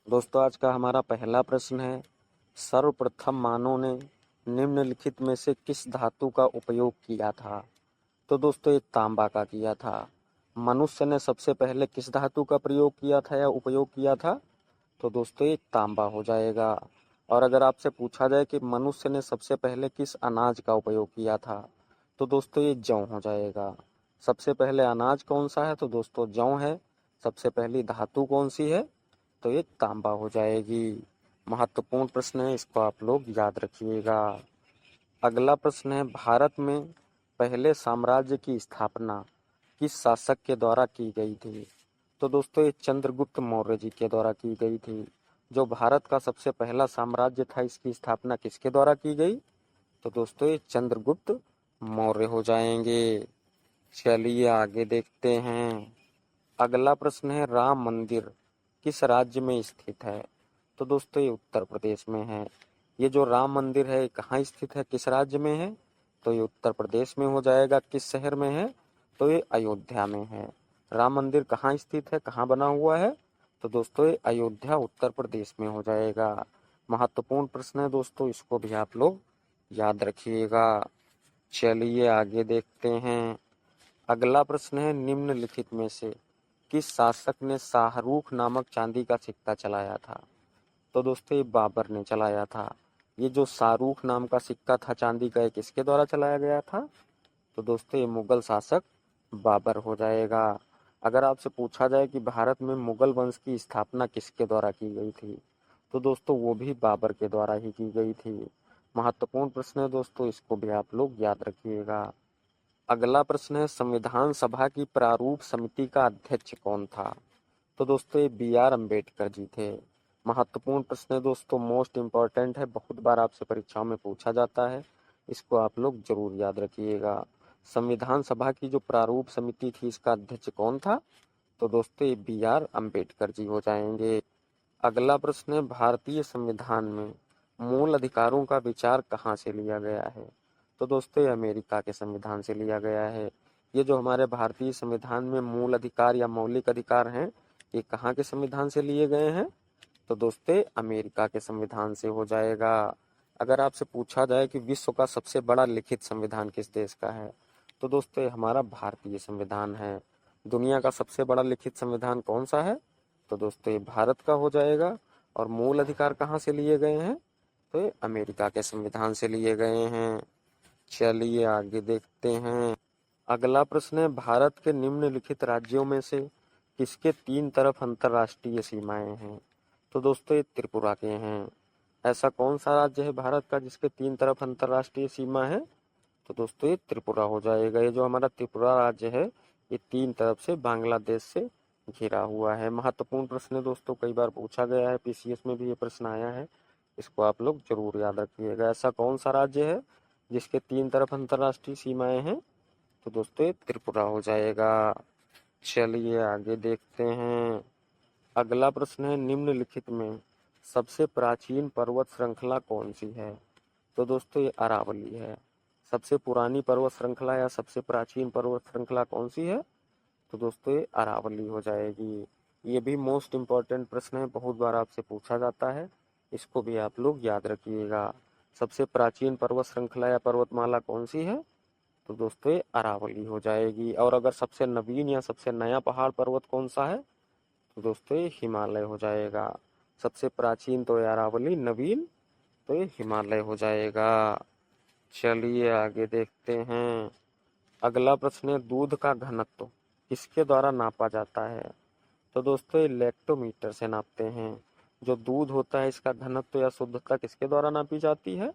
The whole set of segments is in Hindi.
दोस्तों आज का हमारा पहला प्रश्न है, सर्वप्रथम मानव ने निम्नलिखित में से किस धातु का उपयोग किया था? तो दोस्तों ये तांबा का किया था। मनुष्य ने सबसे पहले किस धातु का प्रयोग किया था या उपयोग किया था? तो दोस्तों ये तांबा हो जाएगा। और अगर आपसे पूछा जाए कि मनुष्य ने सबसे पहले किस अनाज का उपयोग किया था, तो दोस्तों ये जौ हो जाएगा। सबसे पहले अनाज कौन सा है? तो दोस्तों जौ है। सबसे पहली धातु कौन सी है? तो ये तांबा हो जाएगी। महत्वपूर्ण प्रश्न है, इसको आप लोग याद रखिएगा। अगला प्रश्न है, भारत में पहले साम्राज्य की स्थापना किस शासक के द्वारा की गई थी? तो दोस्तों ये चंद्रगुप्त मौर्य जी के द्वारा की गई थी। जो भारत का सबसे पहला साम्राज्य था, इसकी स्थापना किसके द्वारा की गई? तो दोस्तों ये चंद्रगुप्त मौर्य हो जाएंगे। चलिए आगे देखते हैं। अगला प्रश्न है, राम मंदिर किस राज्य में स्थित है? तो दोस्तों ये उत्तर प्रदेश में है। ये जो राम मंदिर है कहाँ स्थित है, किस राज्य में है? तो ये उत्तर प्रदेश में हो जाएगा। किस शहर में है? तो ये अयोध्या में है। राम मंदिर कहाँ स्थित है, कहाँ बना हुआ है? तो दोस्तों ये अयोध्या उत्तर प्रदेश में हो जाएगा। महत्वपूर्ण प्रश्न है दोस्तों, इसको भी आप लोग याद रखिएगा। चलिए आगे देखते हैं। अगला प्रश्न है, निम्नलिखित में से किस शासक ने शाहरुख नामक चांदी का सिक्का चलाया था? तो दोस्तों ये बाबर ने चलाया था। ये जो शाहरुख नाम का सिक्का था चांदी का, ये किसके द्वारा चलाया गया था? तो दोस्तों ये मुगल शासक बाबर हो जाएगा। अगर आपसे पूछा जाए कि भारत में मुगल वंश की स्थापना किसके द्वारा की गई थी, तो दोस्तों वो भी बाबर के द्वारा ही की गई थी। महत्वपूर्ण प्रश्न है दोस्तों, इसको भी आप लोग याद रखिएगा। अगला प्रश्न है, संविधान सभा की प्रारूप समिति का अध्यक्ष कौन था? तो दोस्तों ये बी.आर. अम्बेडकर जी थे। महत्वपूर्ण प्रश्न है दोस्तों, मोस्ट इम्पोर्टेंट है, बहुत बार आपसे परीक्षाओं में पूछा जाता है, इसको आप लोग जरूर याद रखिएगा। संविधान सभा की जो प्रारूप समिति थी, इसका अध्यक्ष कौन था? तो दोस्तों ये बी.आर. अम्बेडकर जी हो जाएंगे। अगला प्रश्न है, भारतीय संविधान में मूल अधिकारों का विचार कहाँ से लिया गया है? तो दोस्तों ये अमेरिका के संविधान से लिया गया है। ये जो हमारे भारतीय संविधान में मूल अधिकार या मौलिक अधिकार हैं, ये कहाँ के संविधान से लिए गए हैं? तो दोस्तों अमेरिका के संविधान से हो जाएगा। अगर आपसे पूछा जाए कि विश्व का सबसे बड़ा लिखित संविधान किस देश का है, तो दोस्तों ये हमारा भारतीय संविधान है। दुनिया का सबसे बड़ा लिखित संविधान कौन सा है? तो दोस्तों ये भारत का हो जाएगा। और मूल अधिकार कहाँ से लिए गए हैं? तो ये अमेरिका के संविधान से लिए गए हैं। चलिए आगे देखते हैं। अगला प्रश्न है, भारत के निम्नलिखित राज्यों में से किसके तीन तरफ अंतर्राष्ट्रीय सीमाएं हैं? तो दोस्तों ये त्रिपुरा के हैं। ऐसा कौन सा राज्य है भारत का जिसके तीन तरफ अंतर्राष्ट्रीय सीमा है? तो दोस्तों ये त्रिपुरा हो जाएगा। ये जो हमारा त्रिपुरा राज्य है, ये तीन तरफ से बांग्लादेश से घिरा हुआ है। महत्वपूर्ण प्रश्न है दोस्तों, कई बार पूछा गया है, पीसीएस में भी ये प्रश्न आया है, इसको आप लोग जरूर याद रखिएगा। ऐसा कौन सा राज्य है जिसके तीन तरफ अंतर्राष्ट्रीय सीमाएं हैं? तो दोस्तों ये त्रिपुरा हो जाएगा। चलिए आगे देखते हैं। अगला प्रश्न है, निम्नलिखित में सबसे प्राचीन पर्वत श्रृंखला कौन सी है? तो दोस्तों ये अरावली है। सबसे पुरानी पर्वत श्रृंखला या सबसे प्राचीन पर्वत श्रृंखला कौन सी है? तो दोस्तों ये अरावली हो जाएगी। ये भी मोस्ट इम्पोर्टेंट प्रश्न है, बहुत बार आपसे पूछा जाता है, इसको भी आप लोग याद रखिएगा। सबसे प्राचीन पर्वत श्रृंखला या पर्वतमाला कौन सी है? तो दोस्तों ये अरावली हो जाएगी। और अगर सबसे नवीन या सबसे नया पहाड़ पर्वत कौन सा है? तो दोस्तों ये हिमालय हो जाएगा। सबसे प्राचीन तो ये अरावली, नवीन तो ये हिमालय हो जाएगा। चलिए आगे देखते हैं। अगला प्रश्न है, दूध का घनत्व किसके द्वारा नापा जाता है? तो दोस्तों ये लैक्टोमीटर से नापते हैं। जो दूध होता है इसका घनत्व या शुद्धता किसके द्वारा नापी जाती है?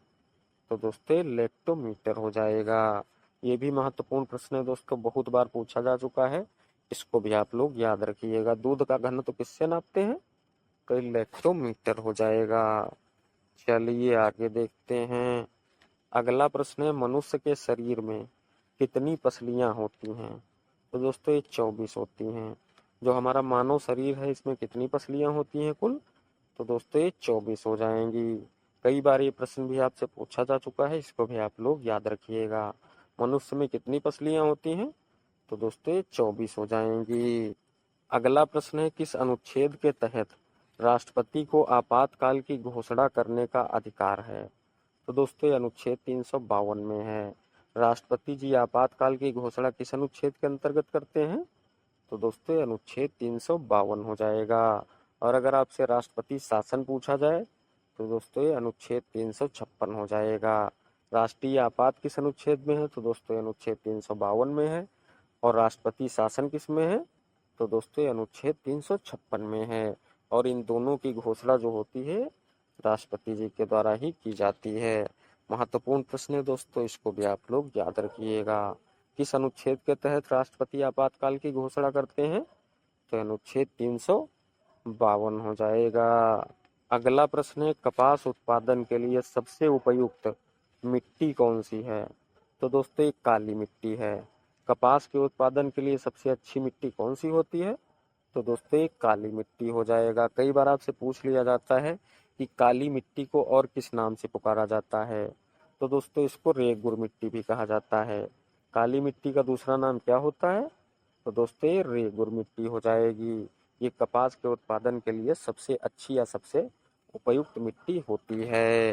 तो दोस्तों ये लैक्टोमीटर हो जाएगा। ये भी महत्वपूर्ण प्रश्न है दोस्तों, बहुत बार पूछा जा चुका है, इसको भी आप लोग याद रखिएगा। दूध का घनत्व किससे नापते हैं? तो ये लैक्टोमीटर हो जाएगा। चलिए आगे देखते हैं। अगला प्रश्न है, मनुष्य के शरीर में कितनी पसलियां होती हैं? तो दोस्तों ये 24 होती हैं। जो हमारा मानव शरीर है, इसमें कितनी पसलियां होती हैं कुल? तो दोस्तों ये 24 हो जाएंगी। कई बार ये प्रश्न भी आपसे पूछा जा चुका है, इसको भी आप लोग याद रखिएगा। मनुष्य में कितनी पसलियां होती हैं? तो दोस्तों ये 24 हो जाएंगी। अगला प्रश्न है, किस अनुच्छेद के तहत राष्ट्रपति को आपातकाल की घोषणा करने का अधिकार है? तो दोस्तों ये अनुच्छेद 352 में है। राष्ट्रपति जी आपातकाल की घोषणा किस अनुच्छेद के अंतर्गत करते हैं? तो दोस्तों ये अनुच्छेद 352 हो जाएगा। और अगर आपसे राष्ट्रपति शासन पूछा जाए तो दोस्तों ये अनुच्छेद 356 हो जाएगा। राष्ट्रीय आपात किस अनुच्छेद में है? तो दोस्तों ये अनुच्छेद 352 में है। और राष्ट्रपति शासन किस में है? तो दोस्तों ये अनुच्छेद 356 में है। और इन दोनों की घोषणा जो होती है राष्ट्रपति जी के द्वारा ही की जाती है। महत्वपूर्ण प्रश्न है दोस्तों, इसको भी आप लोग याद रखिएगा। किस अनुच्छेद के तहत राष्ट्रपति आपातकाल की घोषणा करते हैं? तो अनुच्छेद 352 हो जाएगा। अगला प्रश्न है, कपास उत्पादन के लिए सबसे उपयुक्त मिट्टी कौन सी है? तो दोस्तों ये काली मिट्टी है। कपास के उत्पादन के लिए सबसे अच्छी मिट्टी कौन सी होती है? तो दोस्तों ये काली मिट्टी हो जाएगा। कई बार आपसे पूछ लिया जाता है कि काली मिट्टी को और किस नाम से पुकारा जाता है? तो दोस्तों इसको रेगुर मिट्टी भी कहा जाता है। काली मिट्टी का दूसरा नाम क्या होता है? तो दोस्तों ये रेगुर मिट्टी हो जाएगी। ये कपास के उत्पादन के लिए सबसे अच्छी या सबसे उपयुक्त मिट्टी होती है।